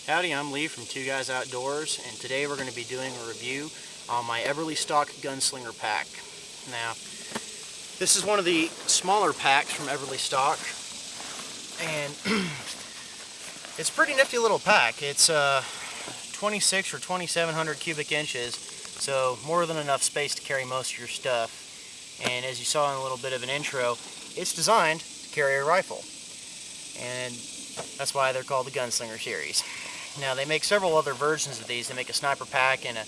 Howdy, I'm Lee from Two Guys Outdoors, and today we're going to be doing a review on my Eberlestock Gunslinger pack. Now, this is one of the smaller packs from Eberlestock, and it's a pretty nifty little pack. It's 26 or 2700 cubic inches, so more than enough space to carry most of your stuff. And as you saw in a little bit of an intro, it's designed to carry a rifle, and that's why they're called the Gunslinger series. Now, they make several other versions of these. They make a sniper pack and an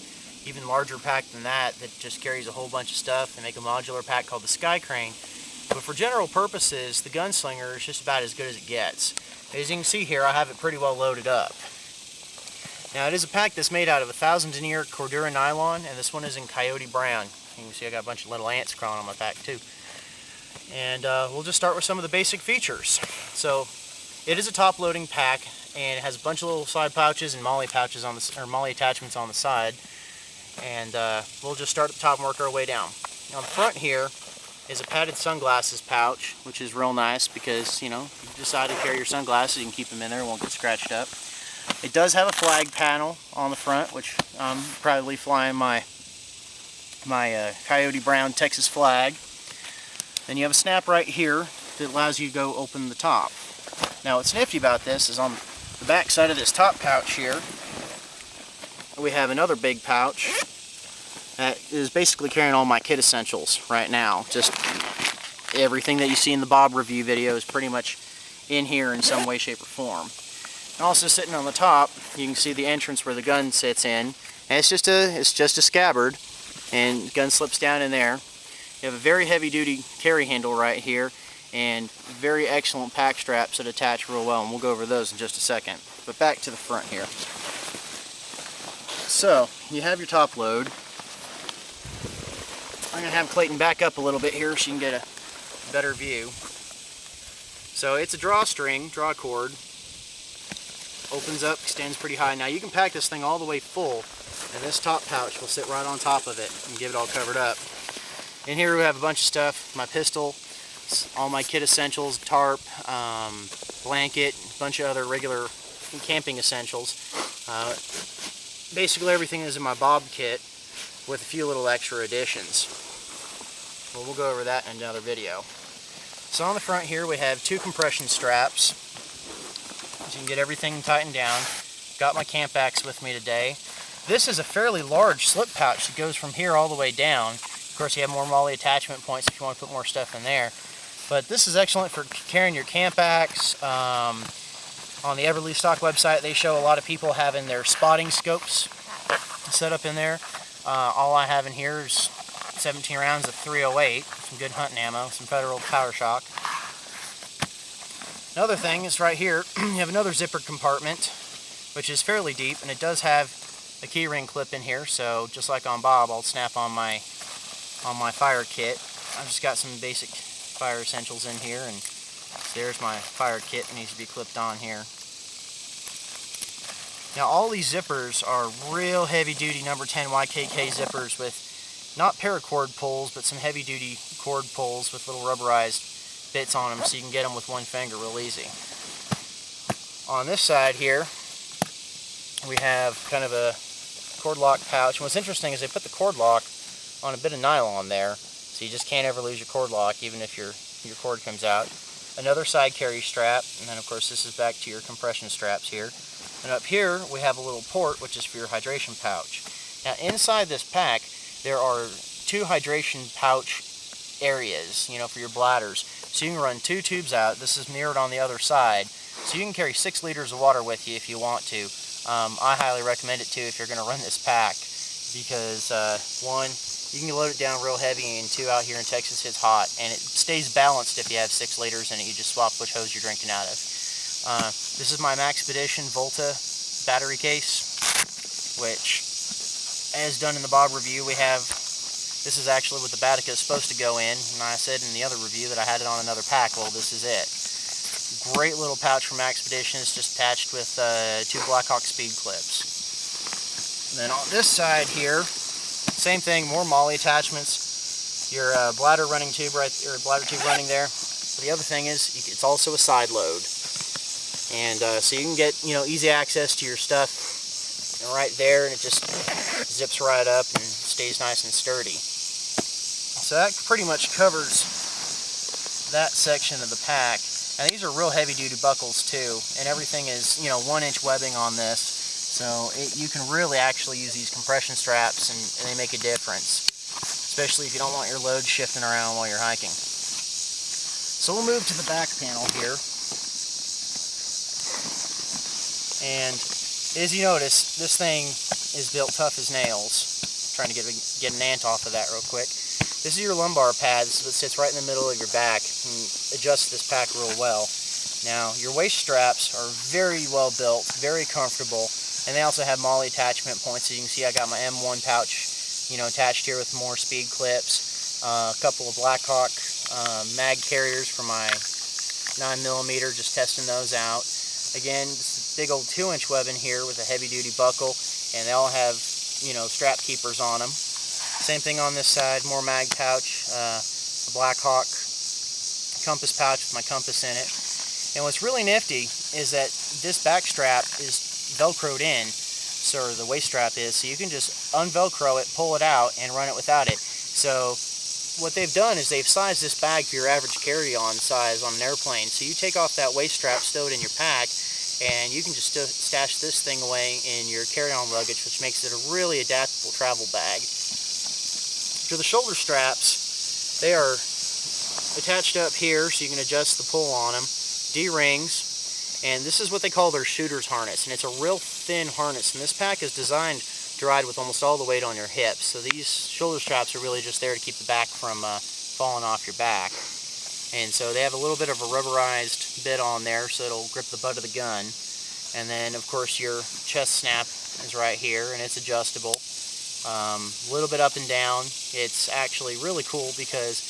even larger pack than that just carries a whole bunch of stuff. They make a modular pack called the Sky Crane. But for general purposes, the Gunslinger is just about as good as it gets. As you can see here, I have it pretty well loaded up. Now, it is a pack that's made out of 1000 denier Cordura nylon, and this one is in Coyote Brown. You can see I got a bunch of little ants crawling on my pack too. And we'll just start with some of the basic features. So, it is a top-loading pack, and it has a bunch of little side pouches and molly pouches on the, or molly attachments on the side. And we'll just start at the top and work our way down. Now, on the front here is a padded sunglasses pouch, which is real nice because, you know, if you decide to carry your sunglasses, you can keep them in there, it won't get scratched up. It does have a flag panel on the front, which I'm proudly flying my Coyote Brown Texas flag. Then you have a snap right here that allows you to go open the top. Now, what's nifty about this is on the back side of this top pouch here, we have another big pouch that is basically carrying all my kit essentials right now. Just everything that you see in the Bob review video is pretty much in here in some way, shape, or form. And also sitting on the top, you can see the entrance where the gun sits in. And it's just a scabbard, and the gun slips down in there. You have a very heavy-duty carry handle right here, and very excellent pack straps that attach real well, and we'll go over those in just a second. But back to the front here. So, you have your top load. I'm going to have Clayton back up a little bit here so you can get a better view. So it's a drawstring, draw cord. Opens up, extends pretty high. Now you can pack this thing all the way full, and this top pouch will sit right on top of it and give it all covered up. In here we have a bunch of stuff, my pistol, all my kit essentials, tarp, blanket, a bunch of other regular camping essentials. Basically everything is in my Bob kit with a few little extra additions. Well, we'll go over that in another video. So on the front here we have two compression straps, so you can get everything tightened down. Got my camp axe with me today. This is a fairly large slip pouch that goes from here all the way down. Of course, you have more molly attachment points if you want to put more stuff in there. But this is excellent for carrying your camp axe. On the Eberlestock website, they show a lot of people having their spotting scopes set up in there. All I have in here is 17 rounds of .308, some good hunting ammo, some Federal Power Shock. Another thing is right here, you have another zippered compartment, which is fairly deep, and it does have a key ring clip in here. So just like on Bob, I'll snap on my fire kit. I've just got some basic fire essentials in here, and there's my fire kit that needs to be clipped on here. Now all these zippers are real heavy duty number 10 YKK zippers with not paracord pulls, but some heavy duty cord pulls with little rubberized bits on them, so you can get them with one finger real easy. On this side here we have kind of a cord lock pouch, and what's interesting is they put the cord lock on a bit of nylon there, so you just can't ever lose your cord lock even if your cord comes out. Another side carry strap, and then of course this is back to your compression straps here. And up here we have a little port, which is for your hydration pouch. Now inside this pack there are two hydration pouch areas, you know, for your bladders. So you can run two tubes out. This is mirrored on the other side, so you can carry 6 liters of water with you if you want to. I highly recommend it too if you're going to run this pack, because one, you can load it down real heavy, and two, out here in Texas it's hot, and it stays balanced if you have 6 liters in it. You just swap which hose you're drinking out of. This is my Maxpedition Volta battery case, which, as done in the Bob review, we have, this is actually what the Batica is supposed to go in, and I said in the other review that I had it on another pack. Well, this is it. Great little pouch from Maxpedition. It's just attached with 2 Blackhawk speed clips. And then on this side here, same thing, more molly attachments. Your bladder running tube bladder tube running there. But the other thing is, it's also a side load. And so you can get, easy access to your stuff right there, and it just zips right up and stays nice and sturdy. So that pretty much covers that section of the pack. And these are real heavy duty buckles too, and everything is 1-inch webbing on this, so you can really actually use these compression straps, and they make a difference, especially if you don't want your load shifting around while you're hiking. So we'll move to the back panel here. And as you notice, this thing is built tough as nails. Trying to get an ant off of that real quick. This is your lumbar pad. This is what sits right in the middle of your back and adjusts this pack real well. Now, your waist straps are very well built, very comfortable, and they also have MOLLE attachment points. So you can see I got my M1 pouch, attached here with more speed clips, a couple of Blackhawk mag carriers for my 9mm, just testing those out. Again, this big old 2-inch webbing here with a heavy-duty buckle, and they all have, strap keepers on them. Same thing on this side, more mag pouch, a Blackhawk compass pouch with my compass in it. And what's really nifty is that this back strap is Velcroed in, so the waist strap is, so you can just unvelcro it, pull it out, and run it without it. So what they've done is they've sized this bag for your average carry-on size on an airplane. So you take off that waist strap, stow it in your pack, and you can just stash this thing away in your carry-on luggage, which makes it a really adaptable travel bag. For the shoulder straps, they are attached up here, so you can adjust the pull on them. D-rings, and this is what they call their shooter's harness, and it's a real thin harness, and this pack is designed to ride with almost all the weight on your hips. So these shoulder straps are really just there to keep the back from falling off your back. And so they have a little bit of a rubberized bit on there, so it'll grip the butt of the gun. And then, of course, your chest snap is right here, and it's adjustable. A little bit up and down. It's actually really cool because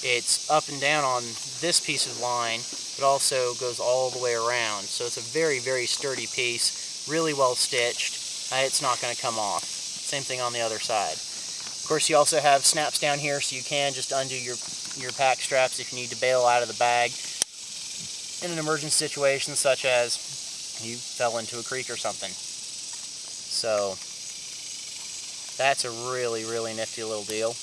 it's up and down on this piece of line, but also goes all the way around. So it's a very, very sturdy piece, really well stitched. It's not going to come off. Same thing on the other side. Of course, you also have snaps down here, so you can just undo your pack straps if you need to bail out of the bag in an emergency situation, such as you fell into a creek or something. So that's a really, really nifty little deal.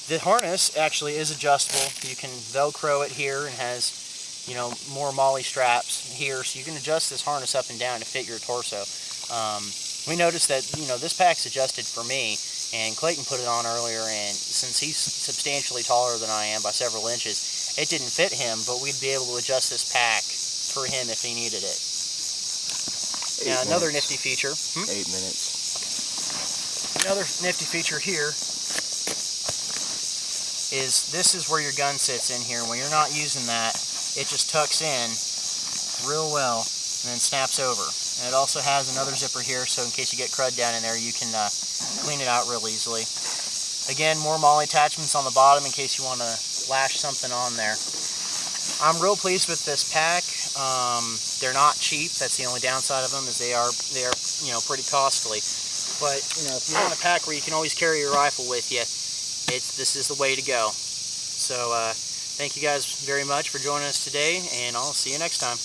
The harness actually is adjustable. You can Velcro it here, and has more MOLLE straps here, so you can adjust this harness up and down to fit your torso. We noticed that this pack's adjusted for me, and Clayton put it on earlier, and since he's substantially taller than I am by several inches, it didn't fit him, but we'd be able to adjust this pack for him if he needed it. Now, another nifty feature. 8 minutes. Another nifty feature here is this is where your gun sits in here. When you're not using that, it just tucks in real well and then snaps over. And it also has another zipper here, so in case you get crud down in there, you can clean it out real easily. Again, more MOLLE attachments on the bottom in case you want to lash something on there. I'm real pleased with this pack. They're not cheap. That's the only downside of them, is they are pretty costly. But if you want a pack where you can always carry your rifle with you, this is the way to go. So thank you guys very much for joining us today, and I'll see you next time.